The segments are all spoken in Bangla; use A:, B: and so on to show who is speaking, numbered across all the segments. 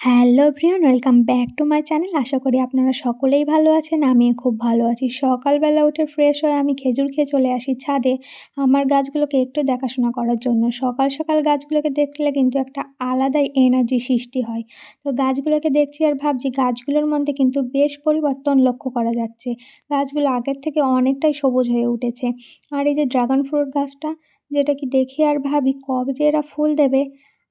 A: Hello everyone, welcome back to my channel. আশা করি আপনারা সকলেই ভালো আছেন। আমিও খুব ভালো আছি। সকালবেলা উঠে ফ্রেশ হয়ে আমি খেজুর খেয়ে চলে আসি ছাদে আমার গাছগুলোকে একটু দেখাশোনা করার জন্য। সকাল সকাল গাছগুলোকে দেখলে কিন্তু একটা আলাদাই এনার্জি সৃষ্টি হয়। তো গাছগুলোকে দেখছি আর ভাবছি গাছগুলোর মধ্যে কিন্তু বেশ পরিবর্তন লক্ষ্য করা যাচ্ছে। গাছগুলো আগের থেকে অনেকটাই সবুজ হয়ে উঠেছে। আর এই যে ড্রাগন ফ্রুট গাছটা, যেটা কি দেখি আর ভাবি কবে যে এরা ফুল দেবে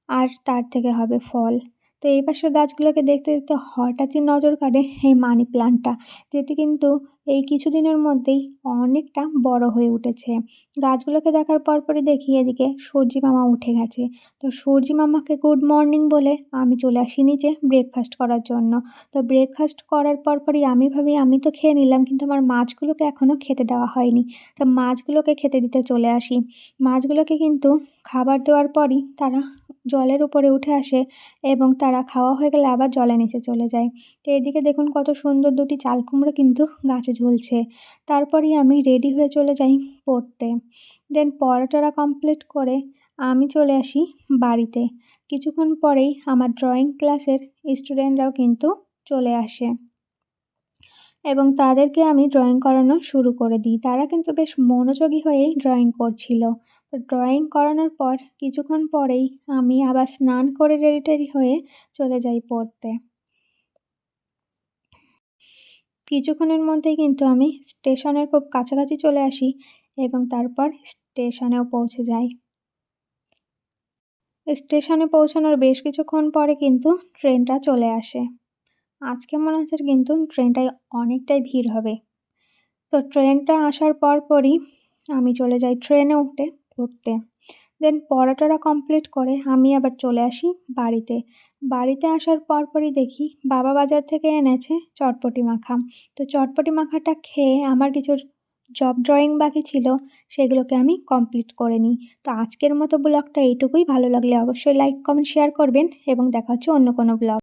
A: আর তার থেকে হবে ফল। তো এই পাশের গাছগুলোকে দেখতে, দেখতে হঠাৎই নজর কাড়ে এই মানি প্ল্যান্টটা, যেটি কিন্তু এই কিছুদিনের মধ্যেই অনেকটা বড় হয়ে উঠেছে। গাছগুলোকে দেখার পরপরই দেখি এদিকে সূর্যি মামা উঠে গেছে। তো সূর্যি মামাকে গুড মর্নিং বলে আমি চলে আসি নিচে ব্রেকফাস্ট করার জন্য। তো ব্রেকফাস্ট করার পরপরই আমি ভাবি আমি তো খেয়ে নিলাম, কিন্তু আমার মাছগুলোকে এখনও খেতে দেওয়া হয়নি। তো মাছগুলোকে খেতে দিতে চলে আসি। মাছগুলোকে কিন্তু খাবার দেওয়ার পরই তারা জলের উপরে উঠে আসে এবং তারা খাওয়া হয়ে গেলে আবার জলের নিচে চলে যায়। তো এদিকে দেখুন কত সুন্দর ২টি চাল কুমড়ো কিন্তু গাছে ঝুলছে। তারপরেই আমি রেডি হয়ে চলে যাই পড়তে। দেন পড়া-টড়া কমপ্লিট করে আমি চলে আসি বাড়িতে। কিছুক্ষণ পরেই আমার ড্রয়িং ক্লাসের স্টুডেন্টরাও কিন্তু চলে আসে এবং তাদেরকে আমি ড্রয়িং করানো শুরু করে দিই। তারা কিন্তু বেশ মনোযোগী হয়েই ড্রয়িং করছিল। তো ড্রয়িং করানোর পর কিছুক্ষণ পরেই আমি আবার স্নান করে রেডি-টেডি হয়ে চলে যাই পড়তে। কিছুক্ষণের মধ্যেই কিন্তু আমি স্টেশনের খুব কাছাকাছি চলে আসি এবং তারপর স্টেশনেও পৌঁছে যাই। স্টেশনে পৌঁছানোর বেশ কিছুক্ষণ পরে কিন্তু ট্রেনটা চলে আসে। আজকে মনে হচ্ছে কিন্তু ট্রেনটায় অনেকটাই ভিড় হবে। তো ট্রেনটা আসার পরপরই আমি চলে যাই ট্রেনে উঠে পড়তে। দেন পড়া-টড়া কমপ্লিট করে আমি আবার চলে আসি বাড়িতে। বাড়িতে আসার পরপরই দেখি বাবা বাজার থেকে এনেছে চটপটি মাখা। তো চটপটি মাখাটা খেয়ে আমার কিছু ড্রয়িং বাকি ছিল, সেগুলোকে আমি কমপ্লিট করে নিই। তো আজকের মতো ব্লগটা এইটুকুই। ভালো লাগলে অবশ্যই লাইক, কমেন্ট, শেয়ার করবেন এবং দেখা হচ্ছে অন্য কোনো ব্লগ।